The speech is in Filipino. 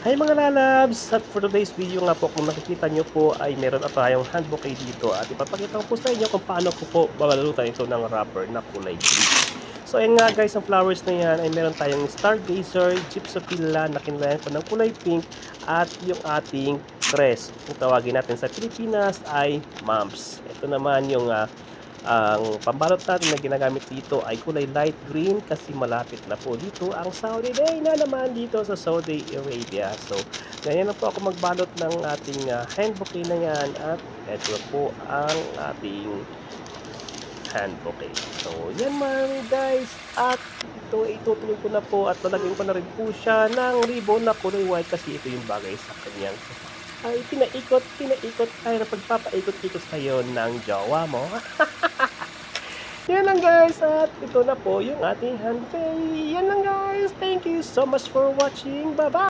Hi mga lalabs! At for today's video nga po, kung nakikita nyo po ay meron na tayong hand bouquet dito at ipapakita ko po sa inyo kung paano ko po babalutan ito ng wrapper na kulay green. So ayun nga guys, ang flowers na yan ay meron tayong stargazer, gypsophila na kinlayan ko ng kulay pink at yung ating crest. Kung tawagin natin sa Pilipinas ay mumps. Ito naman yung ang pambalot natin na ginagamit dito ay kulay light green kasi malapit na po dito ang Saudi Day na naman dito sa Saudi Arabia. So, ganyan na po ako magbalot ng ating hand bouquet na yan at ito po ang ating hand bouquet. So, yan man guys at ito itutuloy ko na po at lalagyan ko na rin po siya ng ribbon na kulay white kasi ito yung bagay sa kanyang ay pinaikot tayo na pagpapaikot-ikot sa'yo ng jowa mo. Yan lang guys at ito na po yung ating hand bouquet. Yan lang guys. Thank you so much for watching. Bye-bye!